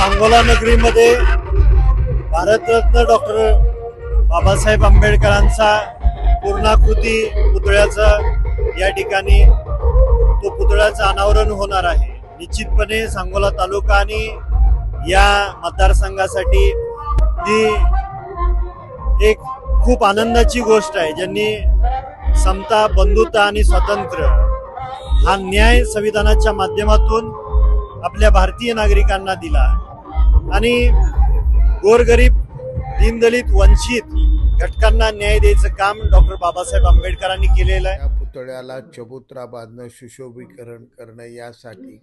Sangola नगरीमध्ये Bharat Ratna doctor Babasaheb आंबेडकरांचा पूर्णाकृती पुतळ्याचं या ठिकाणी तो पुतळ्याचं अनावरण होणार आहे। निश्चितपणे सांगोला तालुका आणि या मतदारसंघासाठी ती एक खूप आनंदाची गोष्ट आहे, ज्यांनी समता, बंधुता आणि स्वातंत्र्य हा न्याय संविधानाच्या माध्यमातून आपल्या भारतीय नागरिकांना दिला आणि गोरगरीब, दीनदलित, वंचित घटकांना न्याय द्यायचं काम डॉक्टर बाबासाहेब आंबेडकरांनी केलेलं आहे। या पुतळ्याला चबुतरा बांधणं, सुशोभीकरण करणं यासाठी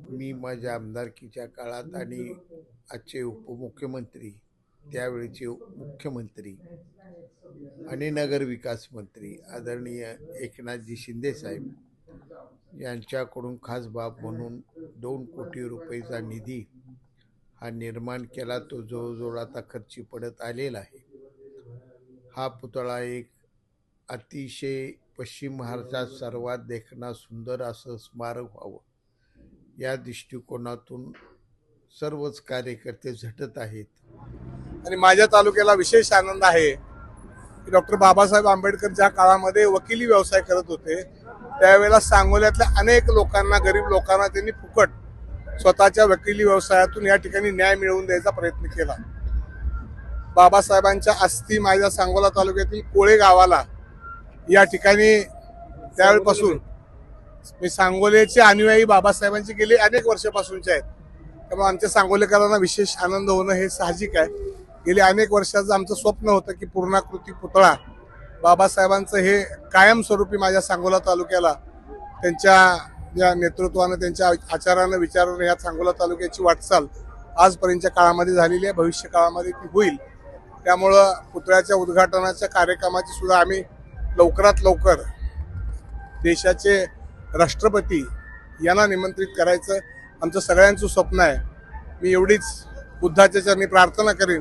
मी माझ्या आमदारकीच्या काळात आणि आजचे उपमुख्यमंत्री, त्यावेळीचे मुख्यमंत्री आणि नगरविकास मंत्री आदरणीय एकनाथजी शिंदे साहेब यांच्याकडून खास बाब म्हणून 2 कोटी रुपयेचा निधी हा निर्माण केला। तो जवळजवळ आता खर्ची पडत आलेला आहे। हा पुतळा एक अतिशय पश्चिम महाराष्ट्रात सर्वात देखणा सुंदर असं स्मारक व्हावं या दृष्टिकोनातून सर्वच कार्यकर्ते झटत आहेत। आणि माझ्या तालुक्याला विशेष आनंद आहे की डॉक्टर बाबासाहेब आंबेडकर ज्या काळामध्ये वकिली व्यवसाय करत होते त्यावेळेला सांगोल्यातल्या अनेक लोकांना, गरीब लोकांना त्यांनी फुकट स्वतःच्या वकिली व्यवसायातून या ठिकाणी न्याय मिळवून द्यायचा प्रयत्न केला। बाबासाहेबांच्या अस्थी माझ्या सांगोला तालुक्यातील कोळे गावाला या ठिकाणी त्यावेळेपासून मी सांगोल्याचे अनुयायी बाबासाहेबांचे गेले अनेक वर्षापासूनचे आहेत, त्यामुळे आमच्या सांगोलेकरांना विशेष आनंद होणं हे साहजिक आहे। गेली अनेक वर्षाचं आमचं स्वप्न होतं की पूर्णाकृती पुतळा बाबासाहेबांचं हे कायमस्वरूपी माझ्या सांगोला तालुक्याला त्यांच्या या नेतृत्वानं, त्यांच्या आचारानं, विचारानं या सांगोला तालुक्याची वाटचाल आजपर्यंतच्या काळामध्ये झालेली आहे, भविष्य काळामध्ये ती होईल। त्यामुळं पुतळ्याच्या उद्घाटनाच्या कार्यक्रमाची सुद्धा आम्ही लवकरात लवकर देशाचे राष्ट्रपती यांना निमंत्रित करायचं आमचं सगळ्यांचं स्वप्न आहे। मी एवढीच बुद्धाच्या चरणी प्रार्थना करेन